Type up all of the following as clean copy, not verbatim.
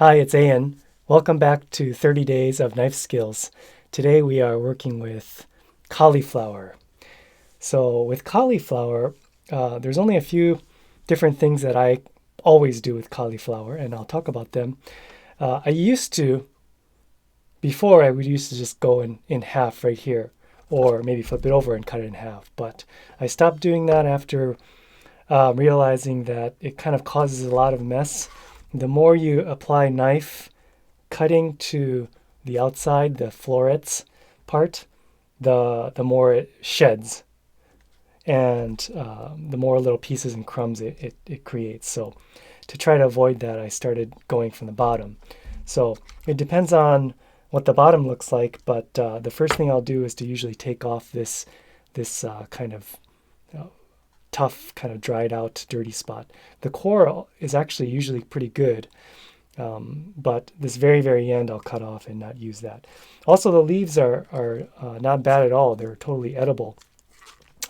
Hi, it's Ian. Welcome back to 30 Days of Knife Skills. Today we are working with cauliflower. So with cauliflower, there's only a few different things that I always do with cauliflower, and I'll talk about them. Before I would used to just go in half right here, or maybe flip it over and cut it in half. But I stopped doing that after realizing that it kind of causes a lot of mess. The more you apply knife cutting to the outside, the florets part, the more it sheds, and the more little pieces and crumbs it creates. So to try to avoid that, I started going from the bottom. So it depends on what the bottom looks like, but the first thing I'll do is to usually take off this kind of tough, kind of dried out, dirty spot. The core is actually usually pretty good, but this very, very end I'll cut off and not use that. Also, the leaves are not bad at all. They're totally edible.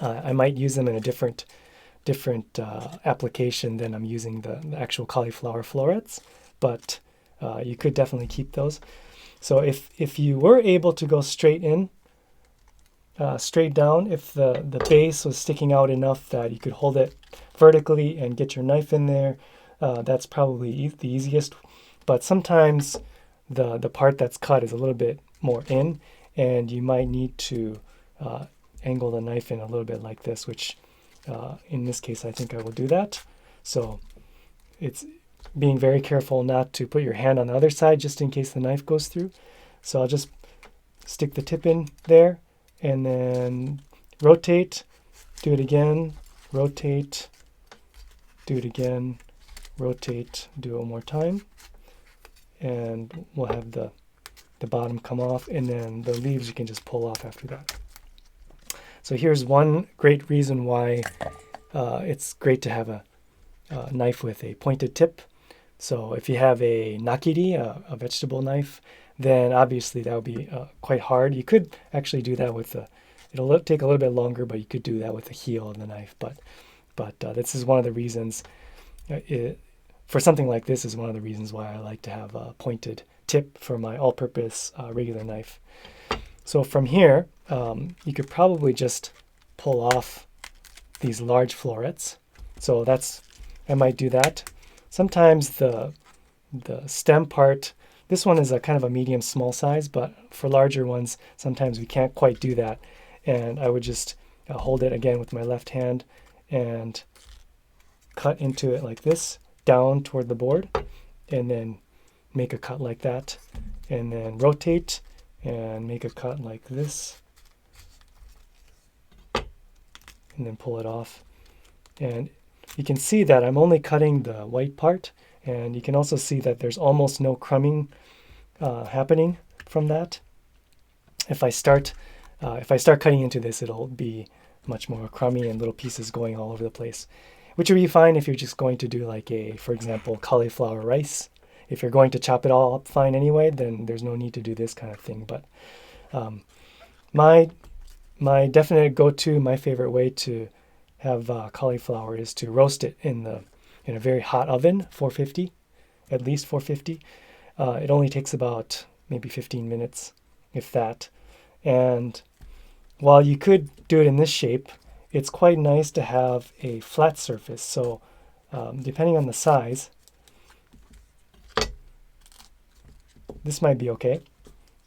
I might use them in a different application than I'm using the actual cauliflower florets, but you could definitely keep those. So if you were able to go straight down, if the base was sticking out enough that you could hold it vertically and get your knife in there, that's probably the easiest. But sometimes the part that's cut is a little bit more in, and you might need to angle the knife in a little bit like this, which in this case I think I will do that. So it's being very careful not to put your hand on the other side just in case the knife goes through. So I'll just stick the tip in there and then rotate, do it again, rotate, do it again, rotate, do it one more time, and we'll have the bottom come off, and then the leaves you can just pull off after that. So here's one great reason why it's great to have a knife with a pointed tip. So if you have a nakiri, a vegetable knife, then obviously that would be quite hard. You could actually do that with it'll take a little bit longer, but you could do that with the heel of the knife. But this is one of the reasons, for something like this is one of the reasons why I like to have a pointed tip for my all-purpose regular knife. So from here, you could probably just pull off these large florets. So I might do that. Sometimes the stem part, this one is a kind of a medium small size, but for larger ones, sometimes we can't quite do that. And I would just hold it again with my left hand and cut into it like this, down toward the board, and then make a cut like that, and then rotate and make a cut like this, and then pull it off. And you can see that I'm only cutting the white part, and you can also see that there's almost no crumbing happening from that. If I start cutting into this, it'll be much more crummy and little pieces going all over the place, which would be fine if you're just going to do like for example, cauliflower rice. If you're going to chop it all up fine anyway, then there's no need to do this kind of thing. But my definite go-to, my favorite way to have cauliflower is to roast it in a very hot oven, 450, at least 450. It only takes about maybe 15 minutes, if that. And while you could do it in this shape, it's quite nice to have a flat surface. So depending on the size, this might be okay.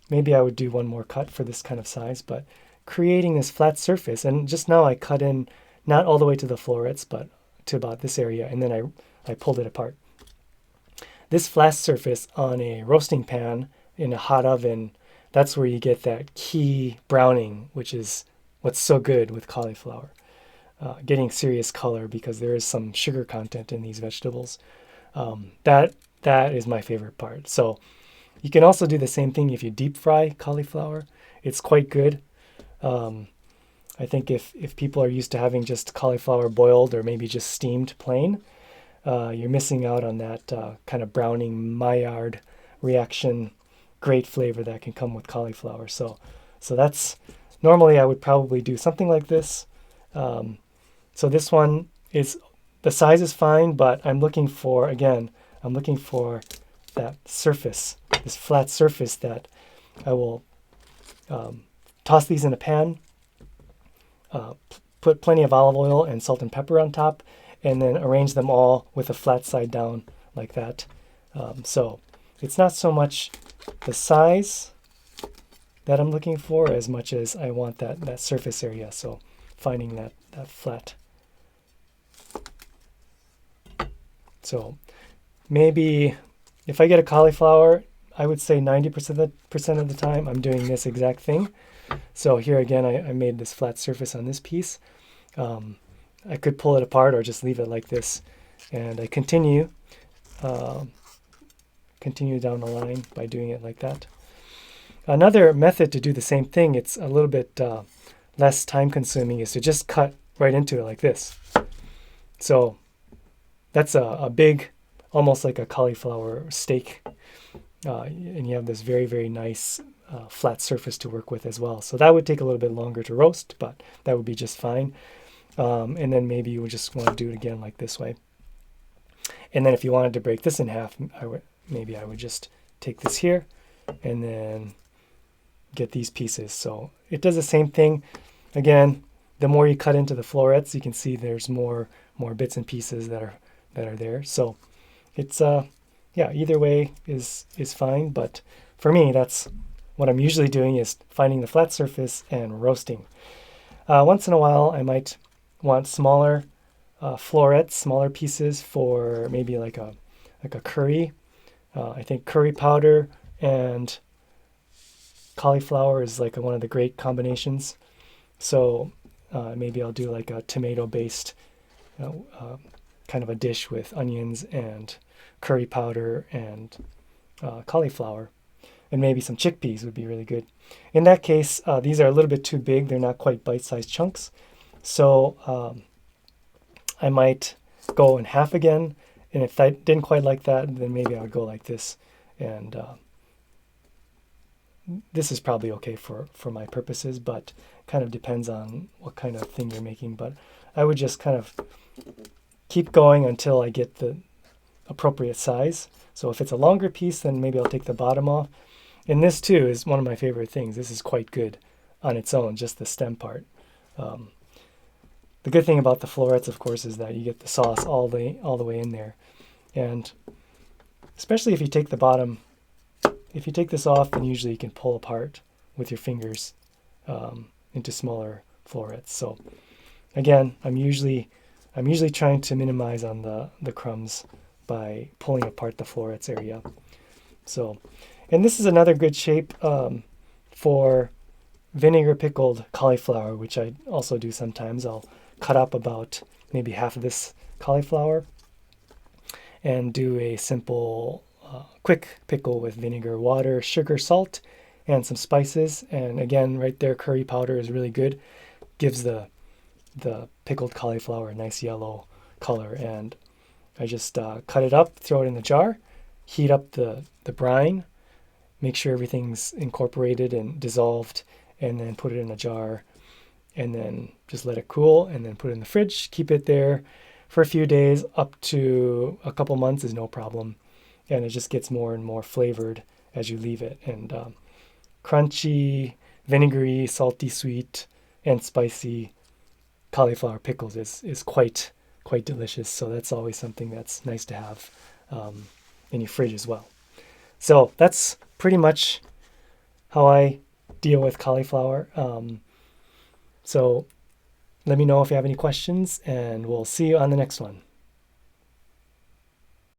Maybe I would do one more cut for this kind of size, but creating this flat surface, and just now I cut in not all the way to the florets, but to about this area, and then I pulled it apart. This flat surface on a roasting pan in a hot oven, that's where you get that key browning, which is what's so good with cauliflower. Getting serious color because there is some sugar content in these vegetables. That is my favorite part. So you can also do the same thing if you deep fry cauliflower. It's quite good. I think if people are used to having just cauliflower boiled or maybe just steamed plain, you're missing out on that kind of browning Maillard reaction, great flavor that can come with cauliflower. So that's normally I would probably do something like this. So this one the size is fine, but I'm looking for that surface, this flat surface, that I will toss these in a pan, put plenty of olive oil and salt and pepper on top, and then arrange them all with a flat side down like that. So it's not so much the size that I'm looking for as much as I want that surface area. So finding that flat. So maybe if I get a cauliflower, I would say 90% of the time I'm doing this exact thing. So here again, I made this flat surface on this piece. I could pull it apart or just leave it like this. And I continue down the line by doing it like that. Another method to do the same thing, it's a little bit less time consuming, is to just cut right into it like this. So that's a big, almost like a cauliflower steak. And you have this very, very nice flat surface to work with as well. So that would take a little bit longer to roast, but that would be just fine. And then maybe you would just want to do it again like this way. And then if you wanted to break this in half, I would just take this here and then get these pieces. So it does the same thing. Again, the more you cut into the florets, you can see there's more bits and pieces that are there. So it's yeah, either way is fine. But for me, that's what I'm usually doing, is finding the flat surface and roasting. Once in a while, I might want smaller florets, smaller pieces for maybe like a curry. I think curry powder and cauliflower is like one of the great combinations. So maybe I'll do like a tomato-based kind of a dish with onions and curry powder and cauliflower, and maybe some chickpeas would be really good. In that case, these are a little bit too big. They're not quite bite-sized chunks. So I might go in half again. And if I didn't quite like that, then maybe I would go like this. And this is probably okay for my purposes, but kind of depends on what kind of thing you're making. But I would just kind of keep going until I get the appropriate size. So if it's a longer piece, then maybe I'll take the bottom off. And this too is one of my favorite things. This is quite good on its own, just the stem part. The good thing about the florets, of course, is that you get the sauce all the way in there. And especially if you take the bottom, if you take this off, then usually you can pull apart with your fingers into smaller florets. So again, I'm usually trying to minimize on the crumbs by pulling apart the florets area. So, and this is another good shape for vinegar pickled cauliflower, which I also do sometimes. I'll cut up about maybe half of this cauliflower and do a simple quick pickle with vinegar, water, sugar, salt, and some spices. And again, right there, curry powder is really good. Gives the pickled cauliflower a nice yellow color. And I just cut it up, throw it in the jar, heat up the brine, make sure everything's incorporated and dissolved, and then put it in a jar, and then just let it cool, and then put it in the fridge. Keep it there for a few days, up to a couple months is no problem. And it just gets more and more flavored as you leave it. And crunchy, vinegary, salty, sweet, and spicy cauliflower pickles is quite delicious. So that's always something that's nice to have in your fridge as well. So that's pretty much how I deal with cauliflower. So let me know if you have any questions, and we'll see you on the next one.